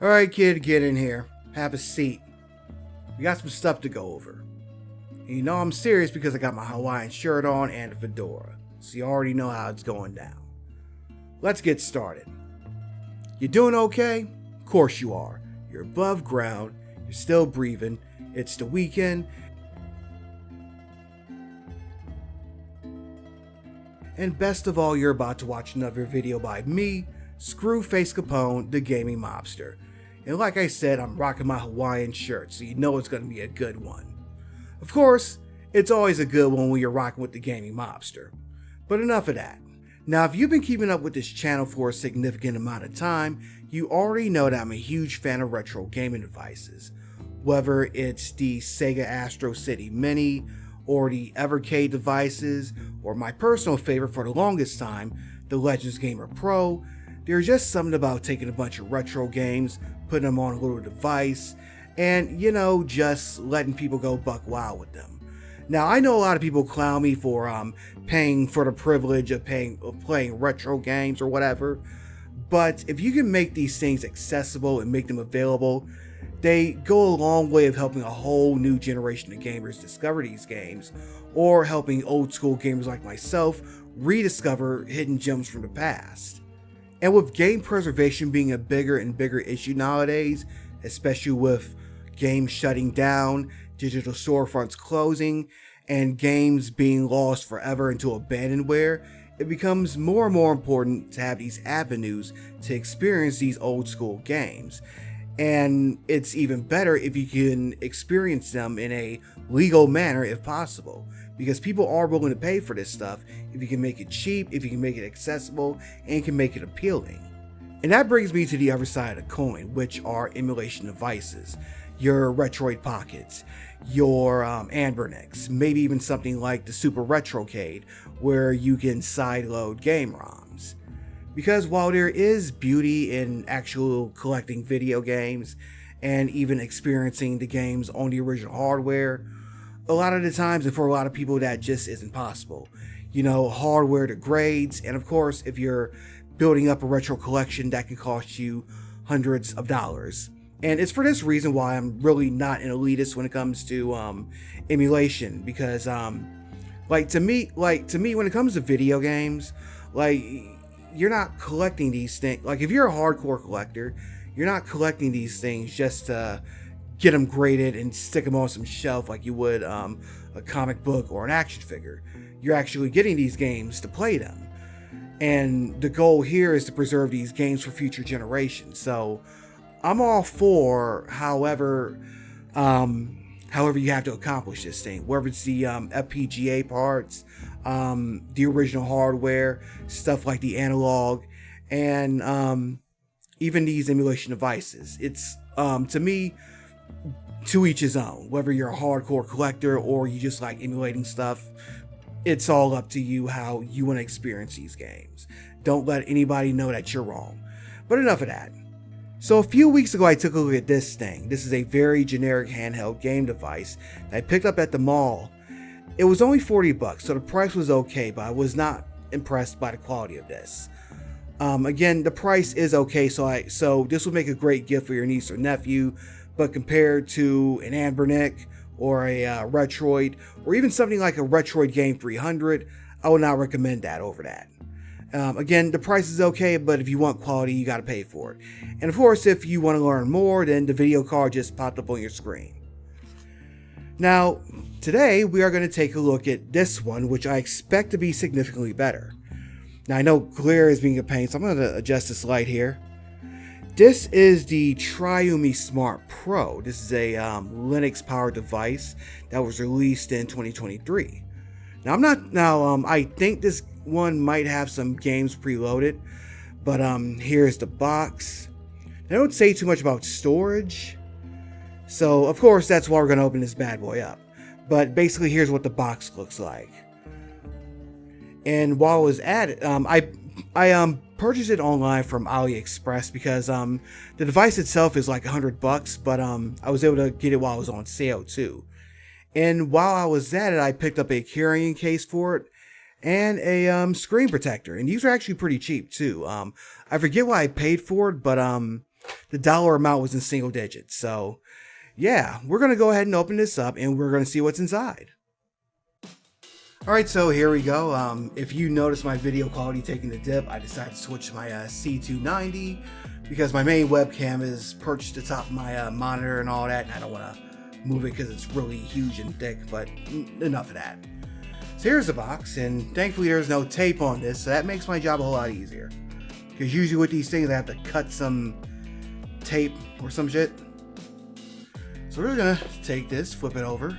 Alright kid, get in here. Have a seat. We got some stuff to go over. And you know I'm serious because I got my Hawaiian shirt on and a fedora. So you already know how it's going down. Let's get started. You doing okay? Of course you are. You're above ground. You're still breathing. It's the weekend. And best of all, you're about to watch another video by me, Screwface Capone, the gaming mobster. And like I said, I'm rocking my Hawaiian shirt, so you know it's going to be a good one. Of course, it's always a good one when you're rocking with the gaming mobster. But enough of that. Now, if you've been keeping up with this channel for a significant amount of time, you already know that I'm a huge fan of retro gaming devices. Whether it's the Sega Astro City Mini, or the Evercade devices, or my personal favorite for the longest time, the Legends Gamer Pro, there's just something about taking a bunch of retro games, putting them on a little device, and, you know, just letting people go buck wild with them. Now, I know a lot of people clown me for paying for the privilege of playing retro games or whatever, but if you can make these things accessible and make them available, they go a long way of helping a whole new generation of gamers discover these games, or helping old school gamers like myself rediscover hidden gems from the past. And with game preservation being a bigger and bigger issue nowadays, especially with games shutting down, digital storefronts closing, and games being lost forever into abandonware, it becomes more and more important to have these avenues to experience these old school games. And it's even better if you can experience them in a legal manner if possible, because people are willing to pay for this stuff if you can make it cheap, if you can make it accessible, and can make it appealing. And that brings me to the other side of the coin, which are emulation devices. Your Retroid Pockets, your Anbernics, maybe even something like the Super Retrocade, where you can sideload game ROMs. Because while there is beauty in actual collecting video games and even experiencing the games on the original hardware, a lot of the times, and for a lot of people, that just isn't possible. You know, hardware degrades, and of course, if you're building up a retro collection, that can cost you hundreds of dollars. And it's for this reason why I'm really not an elitist when it comes to emulation, because to me when it comes to video games, you're not collecting these things. Like, if you're a hardcore collector, you're not collecting these things just to get them graded and stick them on some shelf like you would a comic book or an action figure. You're actually getting these games to play them. And the goal here is to preserve these games for future generations. So I'm all for however you have to accomplish this thing, whether it's the FPGA parts, the original hardware, stuff like the analog, and even these emulation devices. It's to me, to each his own. Whether you're a hardcore collector or you just like emulating stuff, it's all up to you how you want to experience these games. Don't let anybody know that you're wrong. But enough of that. So a few weeks ago, I took a look at this thing. This is a very generic handheld game device that I picked up at the mall. It was only $40, so the price was okay, but I was not impressed by the quality of this. Again, the price is okay, so this would make a great gift for your niece or nephew, but compared to an Anbernic or a Retroid, or even something like a Retroid Game 300, I would not recommend that over that. Again, the price is okay, but if you want quality, you got to pay for it. And of course, if you want to learn more, then the video card just popped up on your screen. Now, today we are going to take a look at this one, which I expect to be significantly better. Now, I know glare is being a pain, so I'm going to adjust this light here. This is the Triumi Smart Pro. This is a Linux-powered device that was released in 2023. Now, I think this one might have some games preloaded, but here's the box. They don't say too much about storage, so of course that's why we're going to open this bad boy up. But basically, here's what the box looks like. And while I was at it, I purchased it online from AliExpress because the device itself is like $100, but I was able to get it while it was on sale too. And while I was at it, I picked up a carrying case for it and a screen protector, and these are actually pretty cheap too. I forget what I paid for it, but the dollar amount was in single digits. So yeah, we're going to go ahead and open this up and we're going to see what's inside. Alright, so here we go. If you notice my video quality taking a dip, I decided to switch to my C290 because my main webcam is perched atop my monitor and all that, and I don't want to move it because it's really huge and thick, but enough of that. So here's the box, and thankfully there's no tape on this, so that makes my job a whole lot easier. Because usually with these things I have to cut some tape or some shit. So we're gonna take this, flip it over.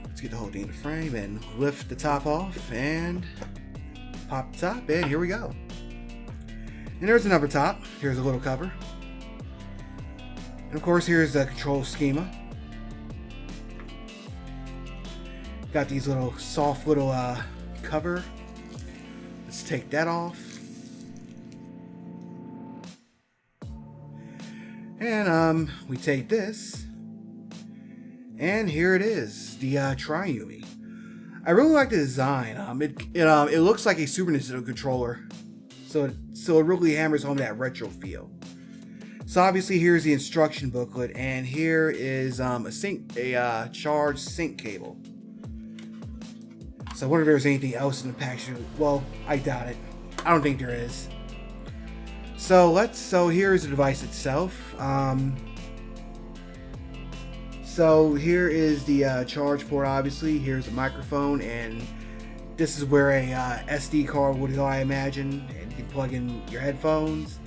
Let's get the whole thing in the frame and lift the top off and pop the top, and here we go. And there's another top. Here's a little cover. And of course here's the control schema. Got these little soft little cover. Let's take that off. And we take this, and here it is, the Triumi. I really like the design. It looks like a Super Nintendo controller, so it really hammers home that retro feel. So obviously here's the instruction booklet, and here is a charged sync cable. So I wonder if there's anything else in the package. Well, I doubt it. I don't think there is. So here's the device itself. So here is the charge port. Obviously, here's a microphone, and this is where a SD card would go, I imagine, and you can plug in your headphones.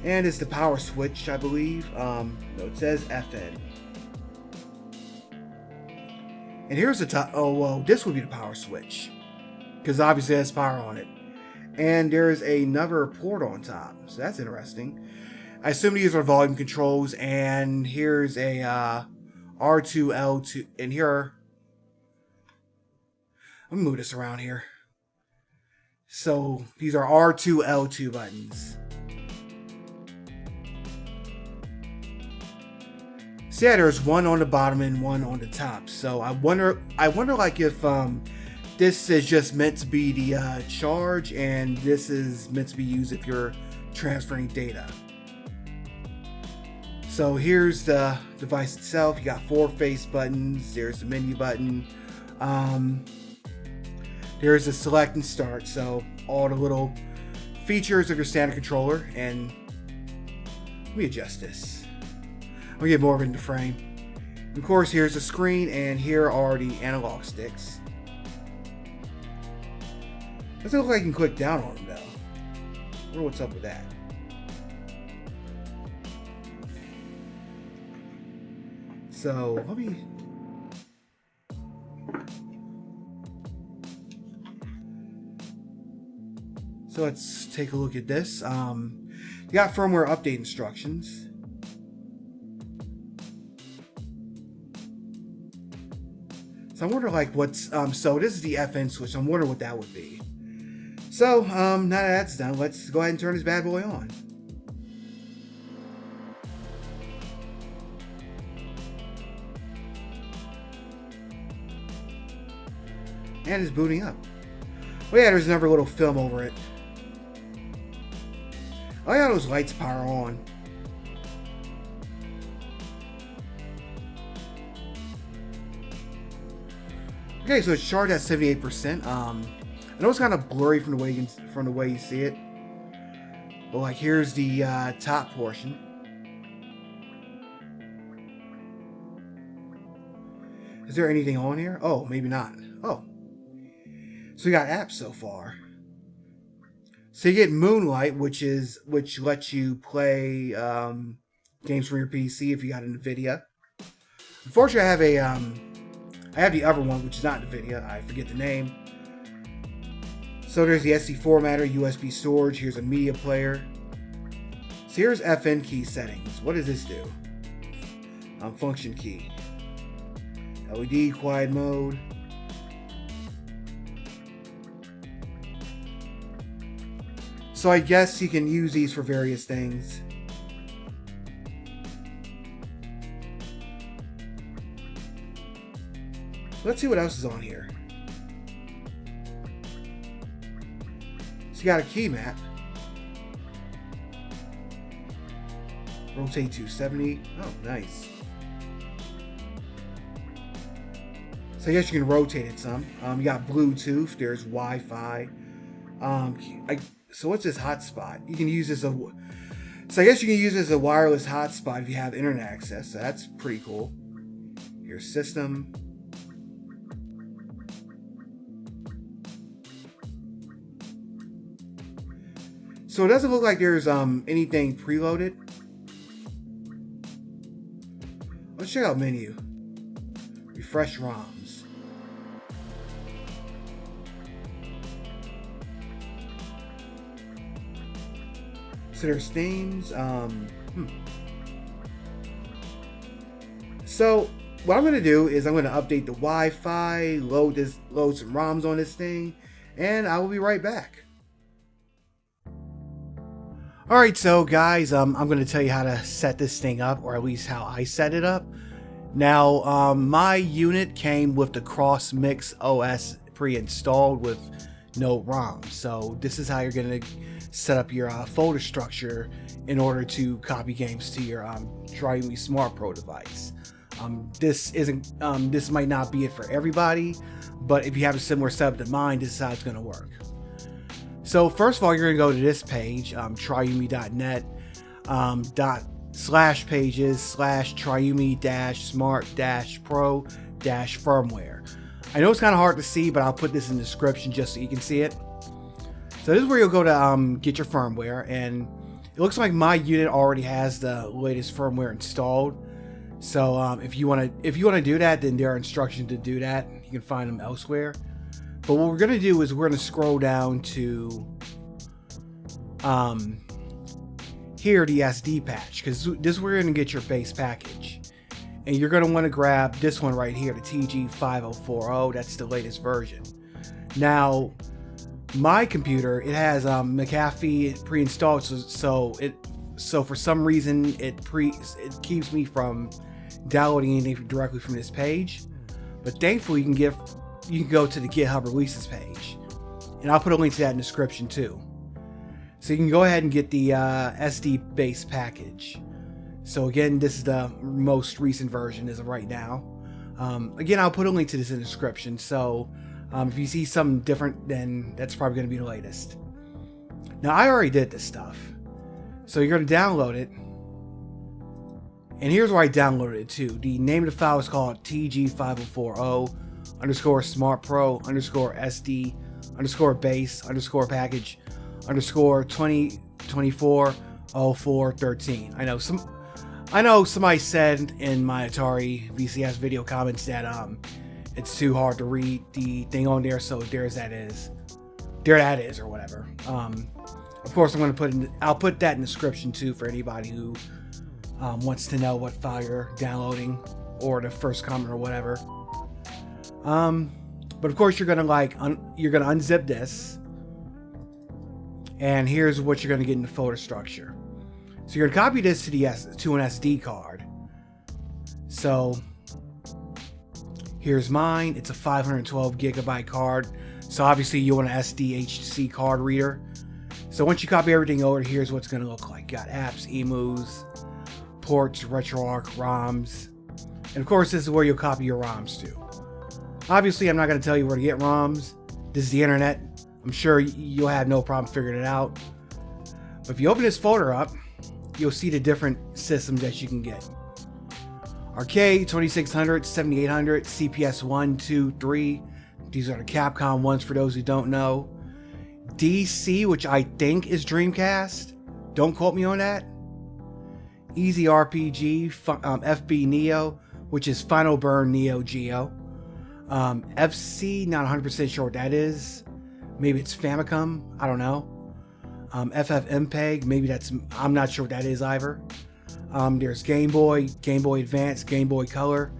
And it's the power switch, I believe. No, it says FN. And here's the top. Oh, well, this would be the power switch, because obviously it has power on it. And there's another port on top, so that's interesting. I assume these are volume controls, and here's a R2L2, and here, let me move this around here. So these are R2L2 buttons. So yeah, there's one on the bottom and one on the top. So I wonder like if this is just meant to be the charge, and this is meant to be used if you're transferring data. So here's the device itself. You got 4 face buttons. There's the menu button. There's the select and start. So all the little features of your standard controller. And let me adjust this. I'll get more of it in the frame. Of course, here's the screen, and here are the analog sticks. Doesn't look like you can click down on them though. I wonder what's up with that. So let me. So let's take a look at this. You got firmware update instructions. So I wonder like what's so this is the FN switch. I'm wondering what that would be. So now that that's done, let's go ahead and turn this bad boy on. And it's booting up. Oh yeah, there's another little film over it. Oh yeah, those lights power on. Okay, so it's charged at 78%. I know it's kind of blurry from the way you see it, but like here's the top portion. Is there anything on here? Oh, maybe not. Oh, so we got apps so far. So you get Moonlight, which lets you play games from your PC if you got an NVIDIA. Unfortunately, I have the other one, which is not NVIDIA. I forget the name. So there's the SD formatter, USB storage. Here's a media player. So here's FN key settings. What does this do? Function key. LED quiet mode. So I guess you can use these for various things. Let's see what else is on here. So you got a key map. Rotate to 70. Oh, nice. So I guess you can rotate it some. You got Bluetooth. There's Wi-Fi. So what's this hotspot? You can use this. So I guess you can use it as a wireless hotspot if you have internet access. So that's pretty cool. Your system. So it doesn't look like there's anything preloaded. Let's check out menu. Refresh ROMs. So there's themes. So what I'm gonna do is I'm gonna update the Wi-Fi, load some ROMs on this thing, and I will be right back. Alright, so guys, I'm going to tell you how to set this thing up, or at least how I set it up. Now, my unit came with the Cross Mix OS pre-installed with no ROM. So this is how you're going to set up your folder structure in order to copy games to your Triumi Smart Pro device. This might not be it for everybody, but if you have a similar setup to mine, this is how it's going to work. So first of all, you're going to go to this page, triumi.net /pages/triumi-smart-pro-firmware. I know it's kind of hard to see, but I'll put this in the description just so you can see it. So this is where you'll go to get your firmware, and it looks like my unit already has the latest firmware installed. So if you want to do that, then there are instructions to do that. You can find them elsewhere. But what we're going to do is we're going to scroll down to here, the SD patch, because this is where you're going to get your base package. And you're going to want to grab this one right here, the TG5040. That's the latest version. Now, my computer, it has McAfee pre-installed, so for some reason it keeps me from downloading anything directly from this page. But thankfully, you can go to the GitHub releases page, and I'll put a link to that in the description too. So you can go ahead and get the SD base package. So again, this is the most recent version as of right now. Again, I'll put a link to this in the description. So if you see something different, then that's probably going to be the latest. Now I already did this stuff. So you're going to download it. And here's where I downloaded it to. The name of the file is called TG504_SD_base_base_base_base_20240413. I know somebody said in my Atari VCS video comments that it's too hard to read the thing on there, so there that is or whatever. Of course, I'll put that in the description too for anybody who wants to know what file you're downloading, or the first comment or whatever. But of course, you're gonna unzip this, and here's what you're gonna get in the folder structure. So you're gonna copy this to an SD card. So here's mine. It's a 512 gigabyte card. So obviously you want an SDHC card reader. So once you copy everything over, here's what's gonna look like. You got apps, emus, ports, RetroArch, ROMs, and of course this is where you'll copy your ROMs to. Obviously, I'm not going to tell you where to get ROMs. This is the internet. I'm sure you'll have no problem figuring it out. But if you open this folder up, you'll see the different systems that you can get. Arcade, 2600, 7800, CPS 1, 2, 3. These are the Capcom ones for those who don't know. DC, which I think is Dreamcast. Don't quote me on that. Easy RPG, FB Neo, which is Final Burn Neo Geo. FC, not 100% sure what that is. Maybe it's Famicom, I don't know. FFmpeg, maybe I'm not sure what that is either. There's Game Boy, Game Boy Advance, Game Boy Color,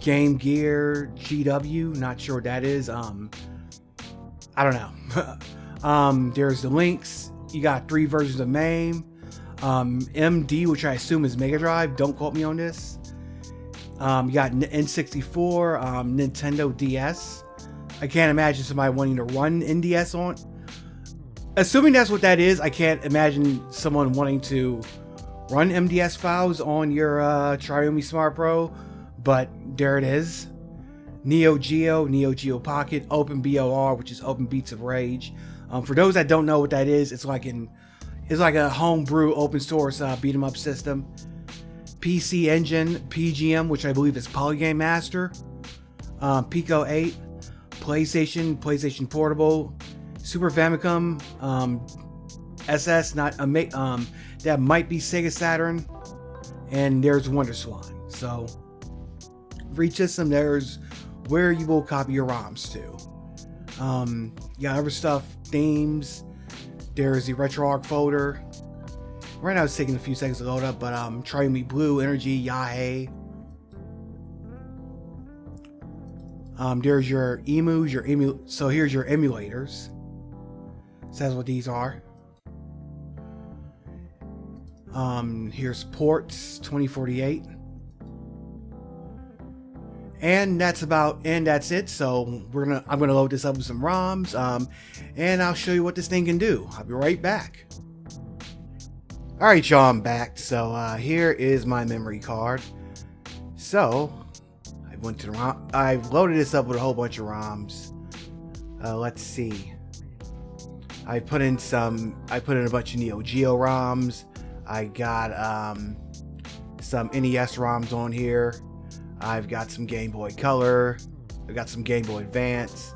Game Gear, GW, not sure what that is. I don't know. There's the links. You got 3 versions of MAME. MD, which I assume is Mega Drive, don't quote me on this. You got N64, Nintendo DS. I can't imagine somebody wanting to run NDS on. Assuming that's what that is, I can't imagine someone wanting to run MDS files on your Triumi Smart Pro, but there it is. Neo Geo Pocket, Open BOR, which is Open Beats of Rage. For those that don't know what that is, it's like a homebrew open source beat 'em up system. PC Engine, PGM, which I believe is Polygame Master. Pico 8, PlayStation Portable, Super Famicom, SS, that might be Sega Saturn, and there's WonderSwan. So for each system, there's where you will copy your ROMs to. Yeah, other stuff, themes. There's the RetroArch folder. Right now it's taking a few seconds to load up, but Triumi Blue, Energy, Yahoo. There's your emus, so here's your emulators. Says what these are. Here's ports 2048. And that's it. So I'm gonna load this up with some ROMs, and I'll show you what this thing can do. I'll be right back. Alright, y'all, I'm back. So here is my memory card. So I've loaded this up with a whole bunch of ROMs. Let's see. I put in a bunch of Neo Geo ROMs. I got some NES ROMs on here. I've got some Game Boy Color. I've got some Game Boy Advance.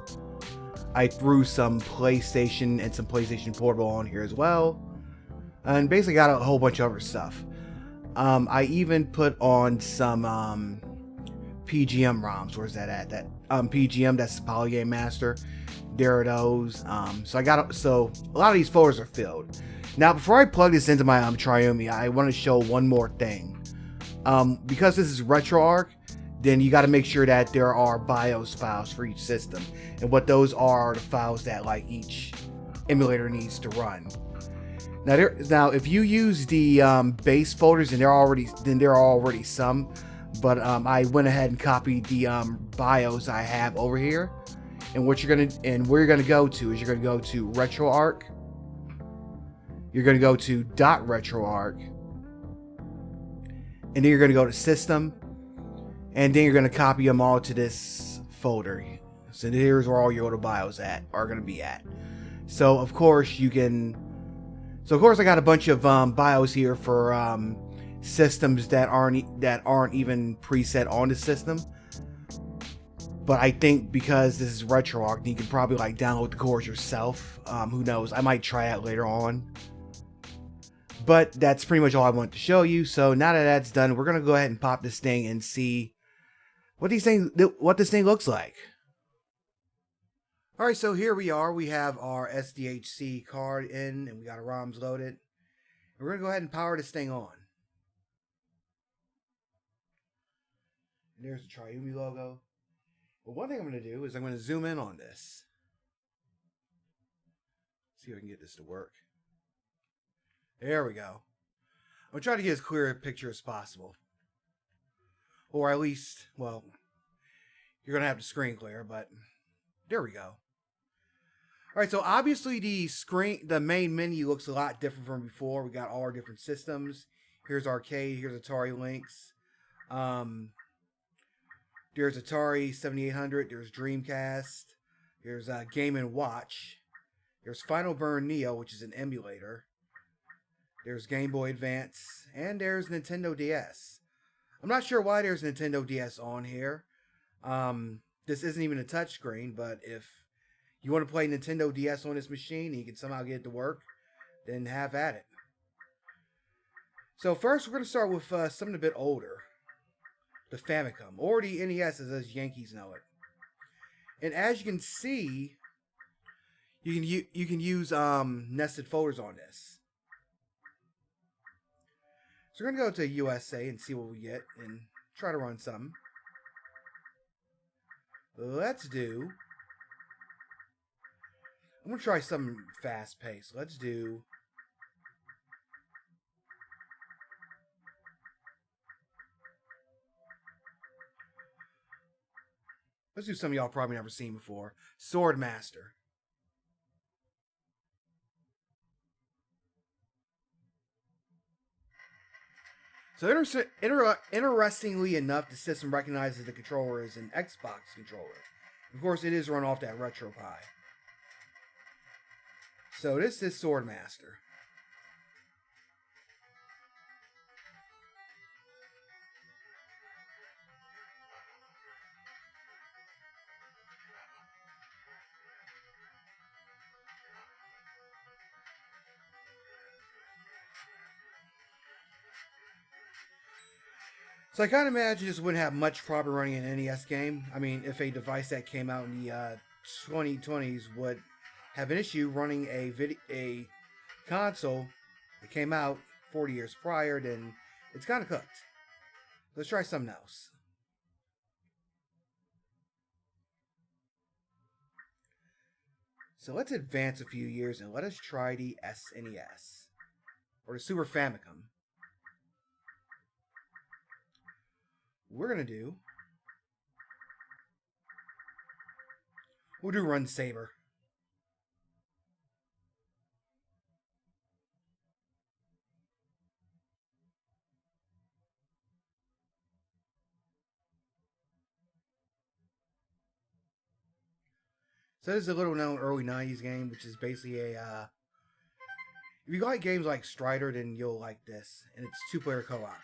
I threw some PlayStation and some PlayStation Portable on here as well. And basically got a whole bunch of other stuff. I even put on some PGM ROMs. Where's that at? That PGM, that's Polygame Master. There are those. So a lot of these folders are filled. Now, before I plug this into my Triumi, I want to show one more thing. Because this is RetroArch, then you got to make sure that there are BIOS files for each system, and what those are the files that like each emulator needs to run. Now, if you use the base folders, then there are already some, but I went ahead and copied the BIOS I have over here, and where you're gonna go to is you're gonna go to RetroArch. You're gonna go to .RetroArch, and then you're gonna go to System, and then you're gonna copy them all to this folder. So here's where all your little BIOS are gonna be at. So of course I got a bunch of BIOS here for systems that aren't even preset on the system. But I think because this is RetroArch, you can probably like download the cores yourself. Who knows? I might try that later on. But that's pretty much all I wanted to show you. So now that that's done, we're gonna go ahead and pop this thing and see what this thing looks like. All right, so here we are. We have our SDHC card in, and we got our ROMs loaded. And we're gonna go ahead and power this thing on. And there's the Triumi logo. But one thing I'm gonna do is I'm gonna zoom in on this. See if I can get this to work. There we go. I'm gonna try to get as clear a picture as possible. Or at least, well, you're gonna have the screen clear, but there we go. Alright, so obviously the main menu looks a lot different from before. We got all our different systems. Here's Arcade, here's Atari Lynx. There's Atari 7800, there's Dreamcast, there's Game & Watch, there's Final Burn Neo, which is an emulator. There's Game Boy Advance, and there's Nintendo DS. I'm not sure why there's Nintendo DS on here. This isn't even a touchscreen, but if you want to play Nintendo DS on this machine and you can somehow get it to work, then have at it. So first we're going to start with something a bit older. The Famicom, or the NES as us Yankees know it. And as you can see, you can use nested folders on this. So we're going to go to USA and see what we get and try to run something. Let's do... I'm going to try something fast-paced. Let's do... something y'all probably never seen before. Sword Master. So interestingly enough, the system recognizes the controller as an Xbox controller. Of course, it is run off that RetroPie. So this is Swordmaster. So I kind of imagine this wouldn't have much problem running an NES game. I mean, if a device that came out in the 2020s would have an issue running a console that came out 40 years prior, then it's kind of cooked. Let's try something else. So let's advance a few years and let us try the SNES or the Super Famicom. We're gonna do. We'll do Run Saber. So this is a little known early '90s game, which is basically a. If you like games like Strider, then you'll like this, and it's two-player co-op.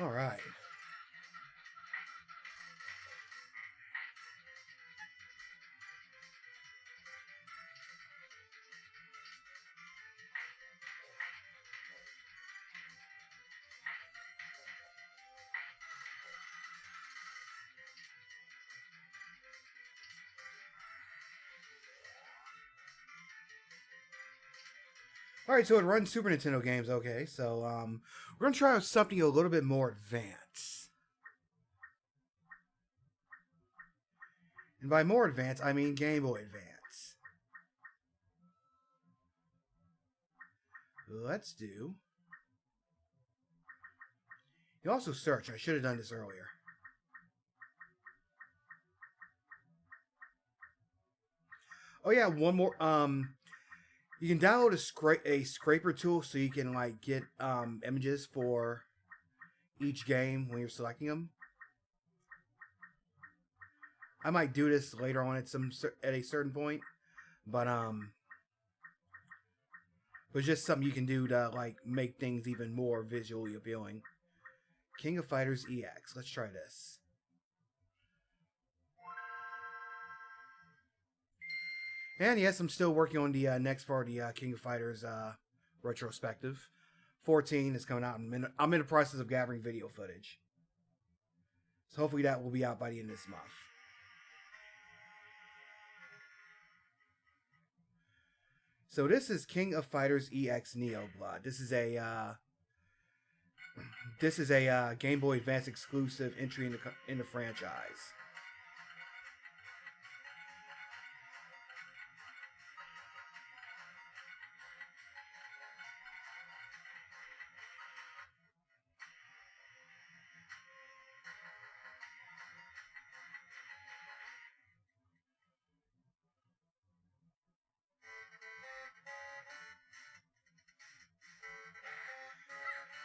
All right. All right, so it runs Super Nintendo games. Okay, so we're gonna try something a little bit more advanced. And by more advanced, I mean Game Boy Advance. Let's do. You also search. I should have done this earlier. Oh yeah, one more. You can download a scraper tool so you can like get images for each game when you're selecting them. I might do this later on at a certain point, but it's just something you can do to like make things even more visually appealing. King of Fighters EX. Let's try this. And yes, I'm still working on the next part of the King of Fighters retrospective. 14 is coming out. I'm in the process of gathering video footage. So hopefully that will be out by the end of this month. So this is King of Fighters EX Neo Blood. This is a Game Boy Advance exclusive entry in the franchise.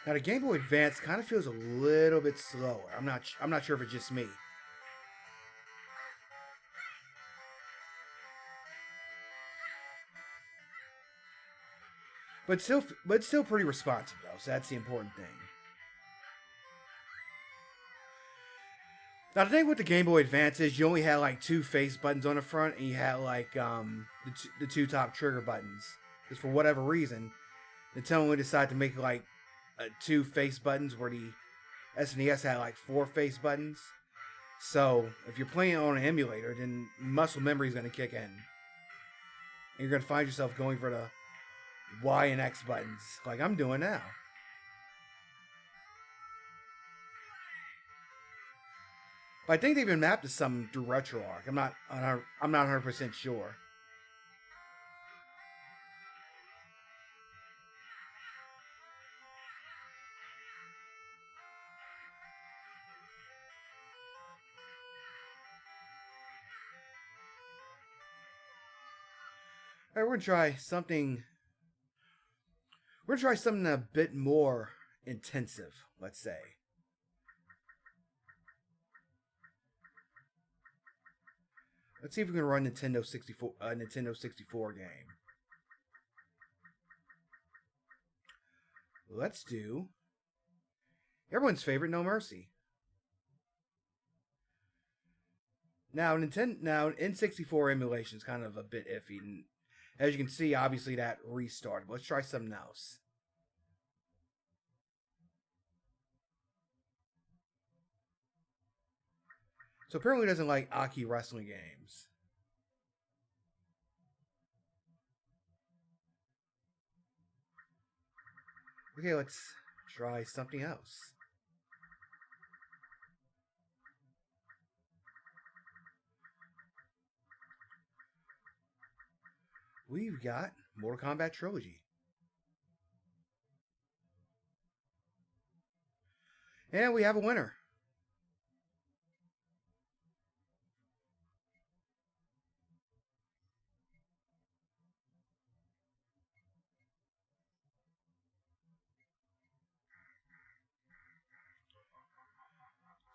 Now the Game Boy Advance kind of feels a little bit slower. I'm not sure if it's just me. But it's still pretty responsive though. So that's the important thing. Now the thing with the Game Boy Advance is you only had like two face buttons on the front, and you had like the two top trigger buttons. Because for whatever reason, Nintendo decided to make like two face buttons where the SNES had like four face buttons. So if you're playing on an emulator, then muscle memory is going to kick in, and you're going to find yourself going for the Y and X buttons, like I'm doing now. But I think they've been mapped to some through RetroArch. I'm not 100% sure. Alright, we're gonna try something. We're gonna try something a bit more intensive, let's say. Let's see if we can run Nintendo 64 game. Let's do everyone's favorite No Mercy. Now N64 emulation is kind of a bit iffy, and as you can see, obviously that restarted. Let's try something else. So apparently he doesn't like Aki wrestling games. Okay, let's try something else. We've got Mortal Kombat Trilogy. And we have a winner.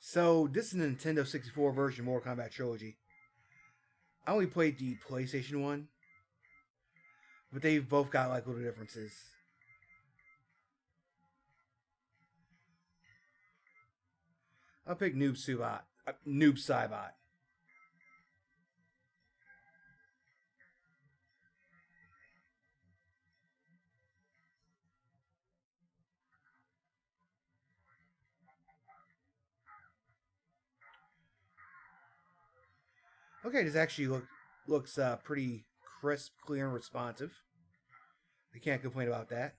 So this is the Nintendo 64 version of Mortal Kombat Trilogy. I only played the PlayStation one, but they've both got like little differences. I'll pick Noob Saibot. Okay, this actually looks pretty crisp, clear, and responsive. I can't complain about that.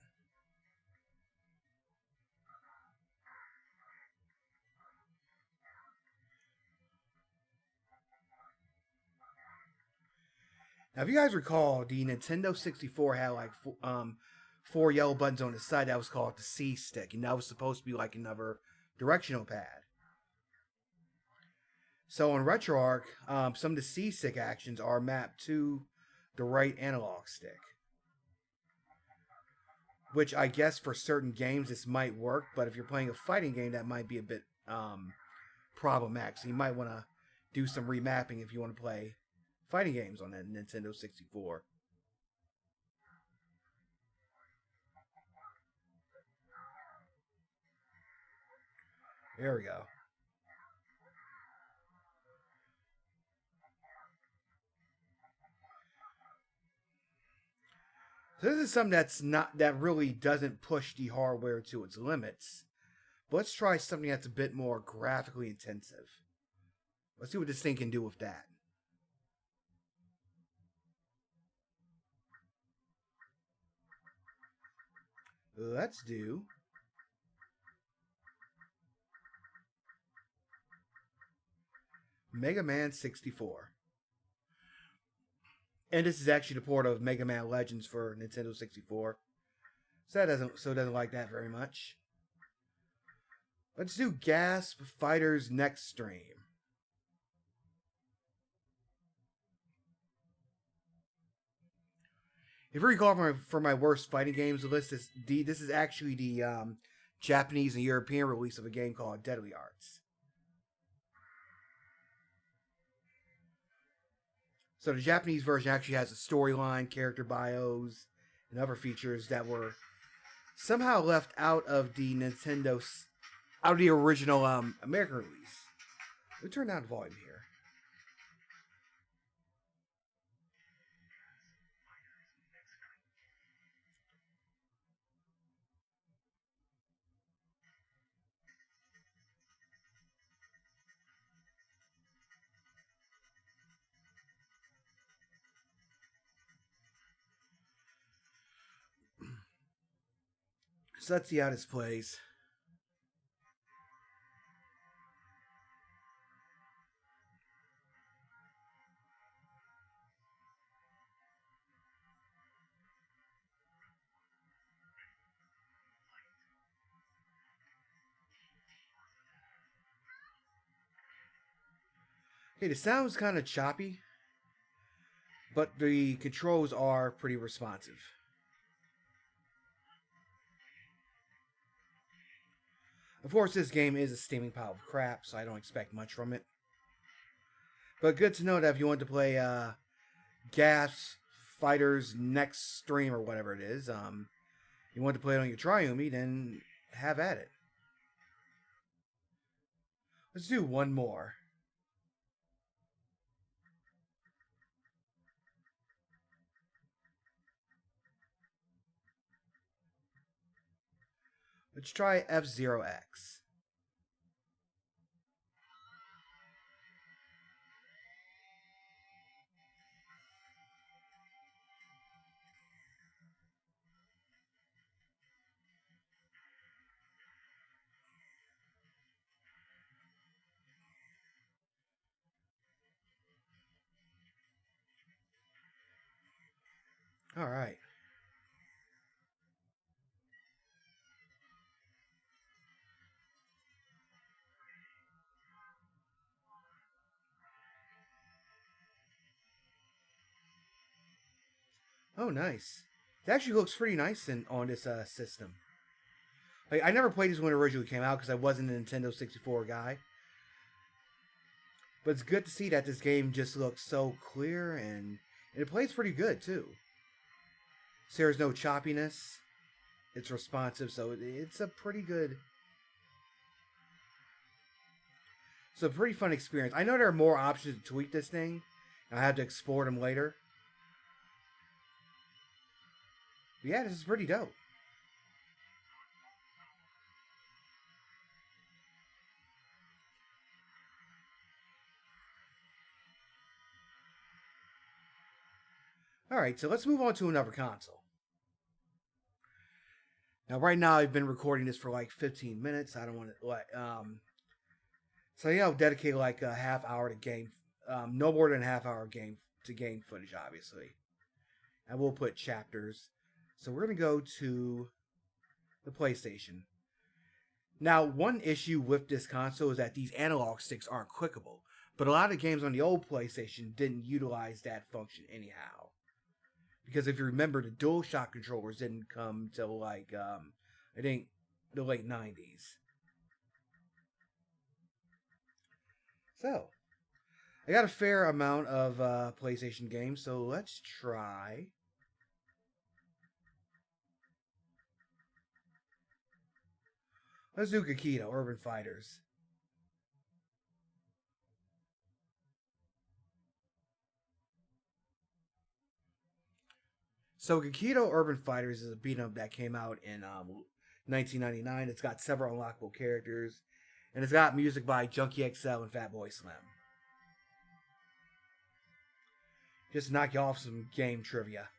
Now, if you guys recall, the Nintendo 64 had like four yellow buttons on the side. That was called the C stick, and that was supposed to be like another directional pad. So on RetroArch, some of the C stick actions are mapped to the right analog stick, which I guess for certain games this might work, but if you're playing a fighting game, that might be a bit problematic. So you might want to do some remapping if you want to play fighting games on that Nintendo 64. There we go. So this is something that really doesn't push the hardware to its limits. But let's try something that's a bit more graphically intensive. Let's see what this thing can do with that. Let's do Mega Man 64. And this is actually the port of Mega Man Legends for Nintendo 64. So it doesn't like that very much. Let's do Gasp Fighters Next Stream. If you recall from my worst fighting games list, this is actually the Japanese and European release of a game called Deadly Arts. So the Japanese version actually has a storyline, character bios, and other features that were somehow left out of out of the original American release. Let me turn down the volume here. So let's see how this plays. Okay, the sound's kind of choppy, but the controls are pretty responsive. Of course, this game is a steaming pile of crap, so I don't expect much from it. But good to know that if you want to play Gas Fighters next stream or whatever it is, you want to play it on your Triumi, then have at it. Let's do one more. Let's try F-Zero-X. All right. Oh, nice. It actually looks pretty nice on this system. Like, I never played this when it originally came out because I wasn't a Nintendo 64 guy. But it's good to see that this game just looks so clear and it plays pretty good too. So there's no choppiness. It's responsive, so it's a pretty good. It's a pretty fun experience. I know there are more options to tweak this thing. I have to export them later. But yeah, this is pretty dope. Alright, so let's move on to another console. Now, right now, I've been recording this for like 15 minutes. I don't want to so yeah, I'll dedicate like a half hour to game, no more than a half hour game footage, obviously. And we'll put chapters. So we're gonna go to the PlayStation. Now, one issue with this console is that these analog sticks aren't clickable, but a lot of games on the old PlayStation didn't utilize that function anyhow. Because if you remember, the DualShock controllers didn't come till like I think the late 90s. So I got a fair amount of PlayStation games, so let's try. Let's do Kakita, Urban Fighters. So Kakita Urban Fighters is a beat 'em up that came out in 1999. It's got several unlockable characters, and it's got music by Junkie XL and Fatboy Slim. Just to knock you off some game trivia.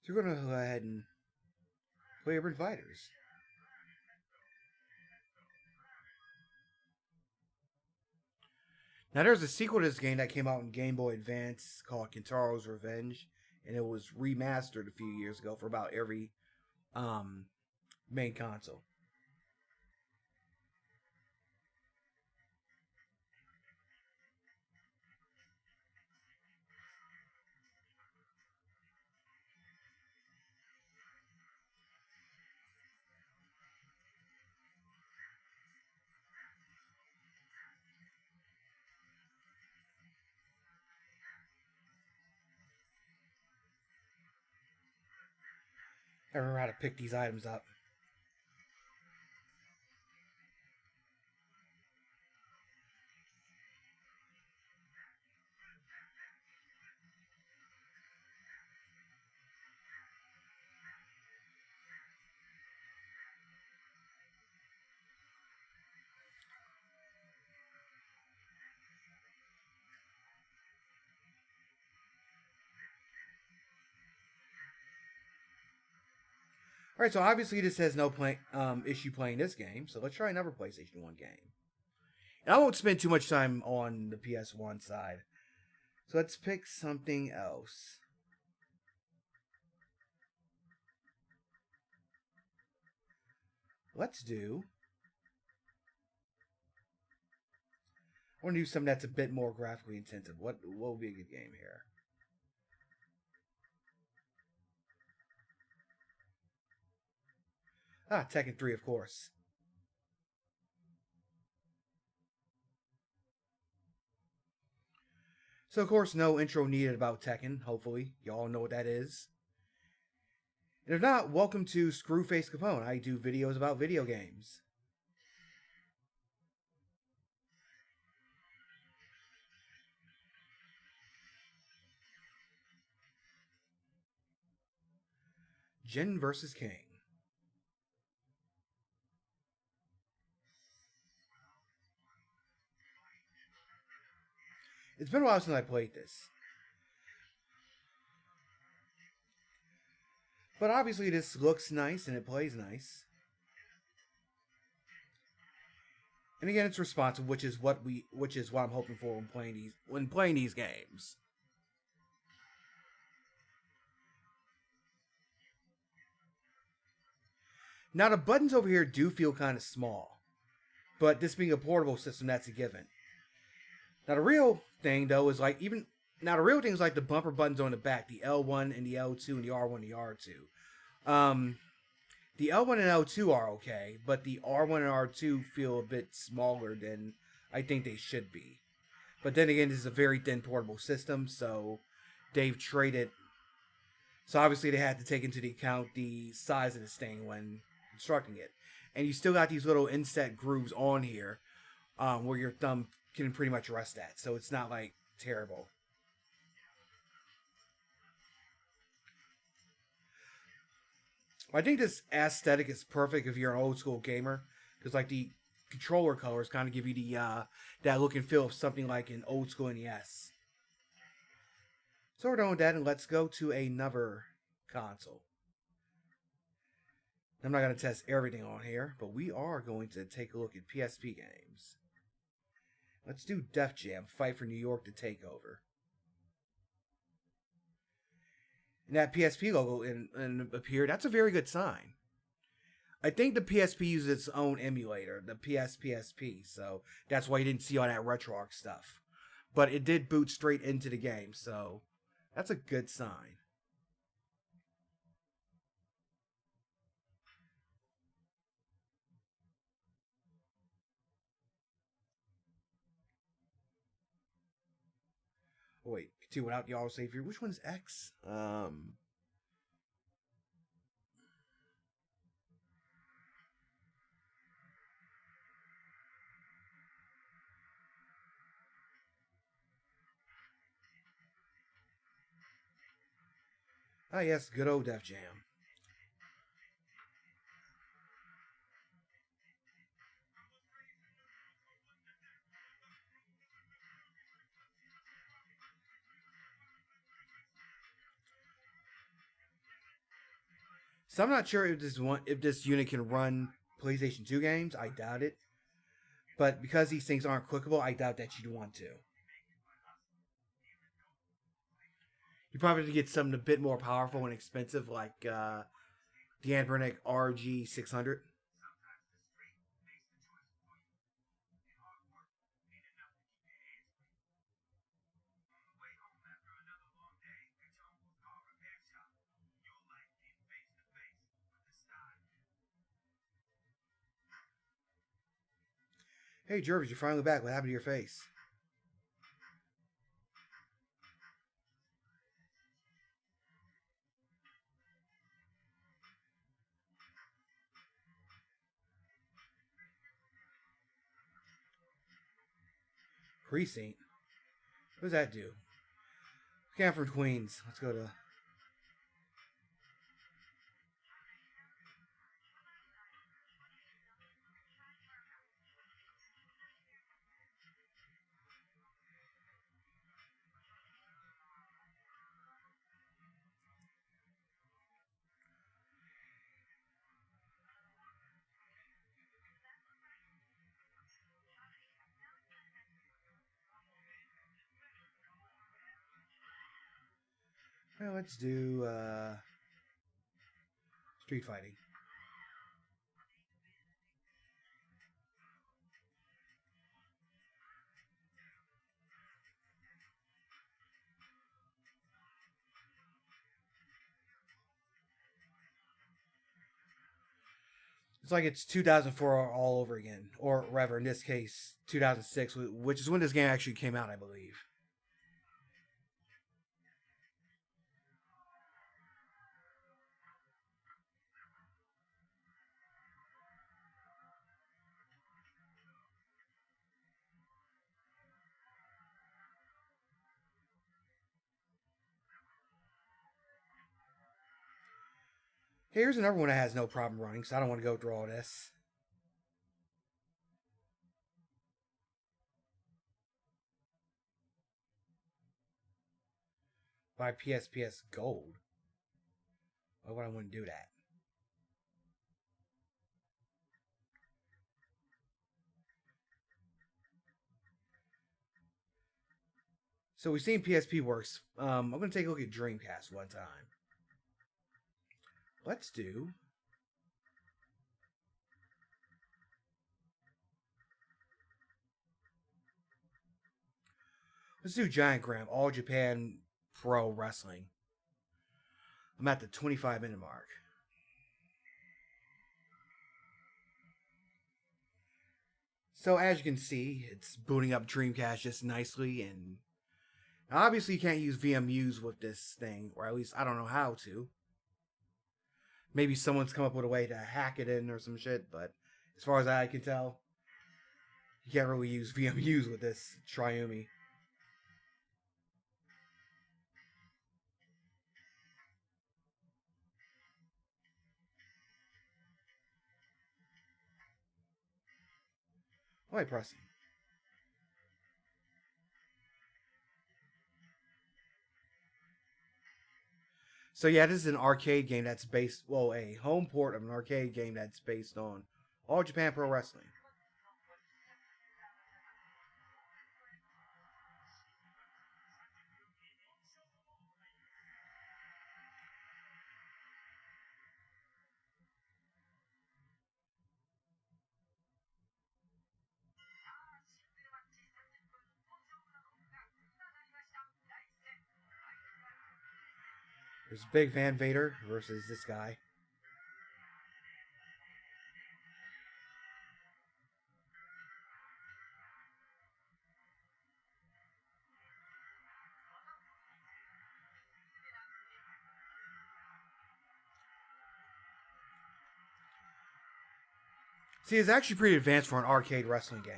So we're gonna go ahead and play Urban Fighters. Now there's a sequel to this game that came out in Game Boy Advance called Kintaro's Revenge, and it was remastered a few years ago for about every um, main console. I remember how to pick these items up. Alright, so obviously this has no issue playing this game, so let's try another PlayStation 1 game. And I won't spend too much time on the PS1 side. So let's pick something else. Let's do... I want to do something that's a bit more graphically intensive. What will be a good game here? Tekken 3, of course. So, of course, no intro needed about Tekken, hopefully. Y'all know what that is. And if not, welcome to Screwface Capone. I do videos about video games. Jin versus King. It's been a while since I played this. But obviously this looks nice and it plays nice. And again, it's responsive, which is what I'm hoping for when playing these games. Now the buttons over here do feel kind of small, but this being a portable system, that's a given. Now the real thing though is like the real thing is like the bumper buttons on the back, the L1 and the L2 and the R1 and the R2. The L1 and L2 are okay, but the R1 and R2 feel a bit smaller than I think they should be. But then again, this is a very thin portable system, so they've traded. So obviously they had to take into account the size of this thing when constructing it. And you still got these little inset grooves on here where your thumb can pretty much rest at. So it's not like terrible. I think this aesthetic is perfect if you're an old school gamer, because like the controller colors kind of give you the that look and feel of something like an old school NES. So we're done with that, and let's go to another console. I'm not going to test everything on here, but we are going to take a look at PSP games. Let's do Def Jam, Fight for New York to Take Over. And that PSP logo appeared, that's a very good sign. I think the PSP uses its own emulator, the PSP, so that's why you didn't see all that RetroArch stuff. But it did boot straight into the game, so that's a good sign. Oh, wait, continue without the auto save here. Which one's X? Ah, yes, good old Def Jam. So I'm not sure if this unit can run PlayStation 2 games. I doubt it. But because these things aren't clickable, I doubt that you'd want to. You probably have to get something a bit more powerful and expensive, like the Anbernic RG600. Hey, Jervis, you're finally back. What happened to your face? Precinct? What does that do? Camp from Queens. Let's go to... Well, let's do street fighting. It's like it's 2004 all over again, or rather, in this case, 2006, which is when this game actually came out, I believe. Here's another one that has no problem running, so I don't want to go through all this. Buy PSPS Gold. Why would I want to do that? So we've seen PSP works. I'm going to take a look at Dreamcast one time. Let's do. Let's do Giant Gram, All Japan Pro Wrestling. I'm at the 25-minute mark. So as you can see, it's booting up Dreamcast just nicely, and obviously you can't use VMUs with this thing, or at least I don't know how to. Maybe someone's come up with a way to hack it in or some shit, but as far as I can tell, you can't really use VMUs with this Triumi. Why pressing? So yeah, this is an arcade game that's based, well, a home port of an arcade game that's based on All Japan Pro Wrestling. There's Big Van Vader versus this guy. See, it's actually pretty advanced for an arcade wrestling game.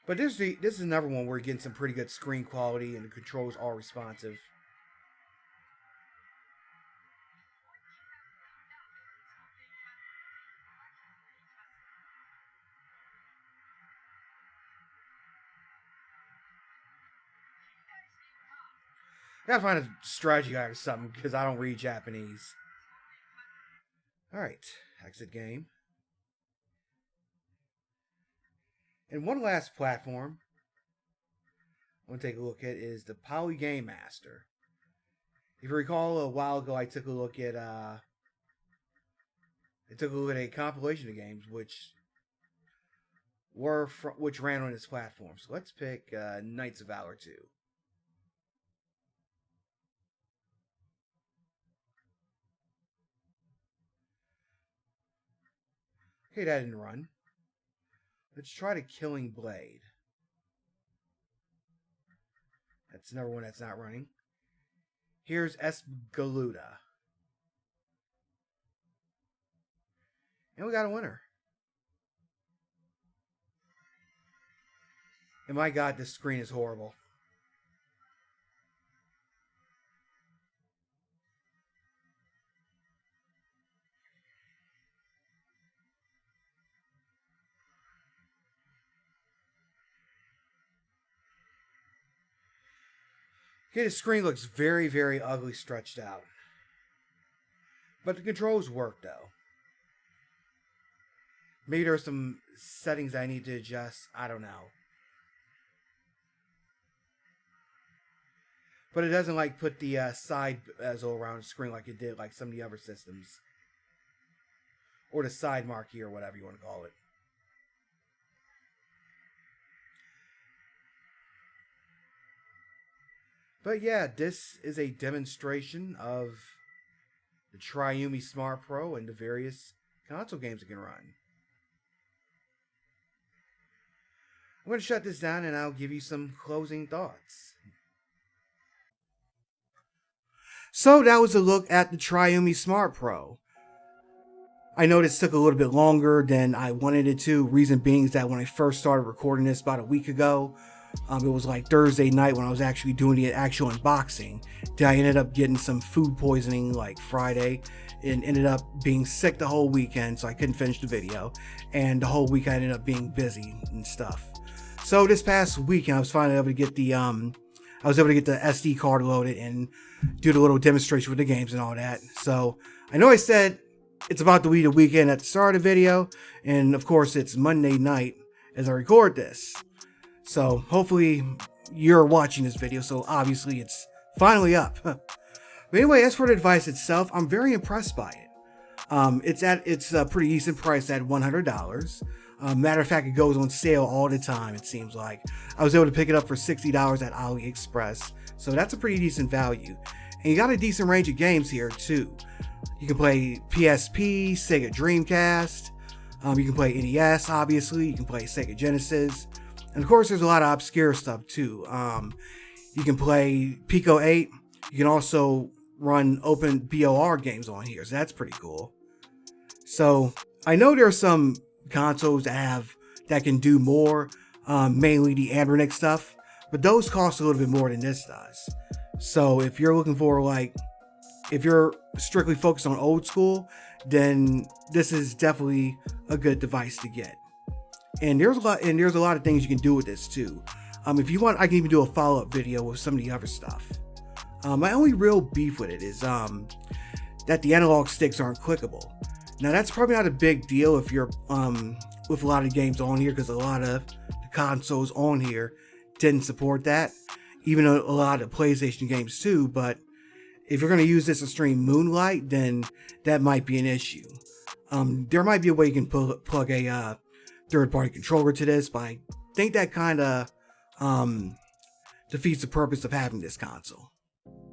But this is another one where you're getting some pretty good screen quality and the controls are responsive. I gotta find a strategy guide or something because I don't read Japanese. Alright, exit game. And one last platform I want to take a look at is the Poly Game Master. If you recall, a while ago I took a look at a compilation of games which ran on this platform. So let's pick Knights of Valor 2. Okay, that didn't run. Let's try the Killing Blade. That's another one that's not running. Here's Esgaluda. And we got a winner. And my god, this screen is horrible. Okay, the screen looks very, very ugly stretched out. But the controls work, though. Maybe there's some settings I need to adjust. I don't know. but it doesn't like put the side bezel around the screen like it did like some of the other systems, or the side marquee or whatever you want to call it. But yeah, this is a demonstration of the Triumi Smart Pro and the various console games it can run. I'm going to shut this down and I'll give you some closing thoughts. So that was a look at the Triumi Smart Pro. I know this took a little bit longer than I wanted it to. Reason being is that when I first started recording this about a week ago, it was like Thursday night when I was actually doing the actual unboxing. Then I ended up getting some food poisoning like Friday and ended up being sick the whole weekend, so I couldn't finish the video. And the whole week I ended up being busy and stuff. So this past weekend I was finally able to get the SD card loaded and do the little demonstration with the games and all that. So I know I said it's about to be the weekend at the start of the video, and of course it's Monday night as I record this. So hopefully you're watching this video, so obviously it's finally up. But anyway, as for the device itself, I'm very impressed by it. It's a pretty decent price at $100. Matter of fact, it goes on sale all the time, it seems like. I was able to pick it up for $60 at AliExpress, so that's a pretty decent value. And you got a decent range of games here too. You can play PSP, Sega Dreamcast, you can play NES, obviously, you can play Sega Genesis, and of course there's a lot of obscure stuff too. You can play Pico 8, you can also run open BOR games on here, so that's pretty cool. So I know there are some consoles that can do more, mainly the Android stuff, but those cost a little bit more than this does. So if you're looking for if you're strictly focused on old school, then this is definitely a good device to get. And there's a lot of things you can do with this too. If you want, I can even do a follow-up video with some of the other stuff. My only real beef with it is that the analog sticks aren't clickable. Now that's probably not a big deal if you're with a lot of games on here, because a lot of the consoles on here didn't support that, even a lot of PlayStation games too. But if you're going to use this to stream Moonlight, then that might be an issue. There might be a way you can plug a third-party controller to this, but I think that kind of defeats the purpose of having this console.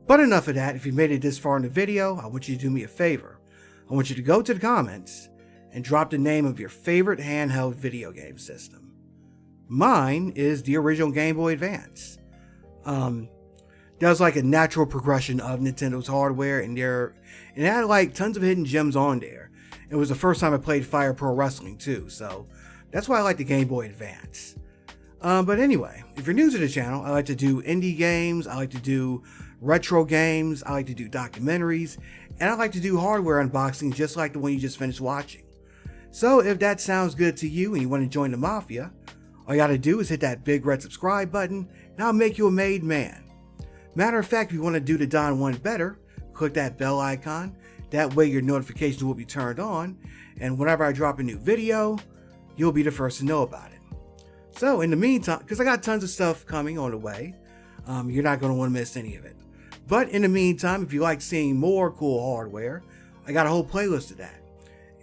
But enough of that. If you made it this far in the video, I want you to do me a favor. I want you to go to the comments and drop the name of your favorite handheld video game system. Mine is the original Game Boy Advance. That was like a natural progression of Nintendo's hardware, and it had like tons of hidden gems on there. It was the first time I played Fire Pro Wrestling too, so that's why I like the Game Boy Advance. But anyway, if you're new to the channel, I like to do indie games, I like to do retro games, I like to do documentaries, and I like to do hardware unboxings just like the one you just finished watching. So if that sounds good to you and you want to join the Mafia, all you gotta do is hit that big red subscribe button, and I'll make you a made man. Matter of fact, if you want to do the Don one better, click that bell icon. That way your notifications will be turned on, and whenever I drop a new video, you'll be the first to know about it. So in the meantime, because I got tons of stuff coming on the way, you're not going to want to miss any of it. But in the meantime, if you like seeing more cool hardware, I got a whole playlist of that.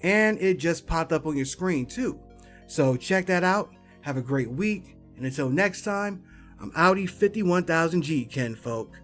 And it just popped up on your screen too. So check that out. Have a great week. And until next time, I'm Audi 51000G, Ken folk.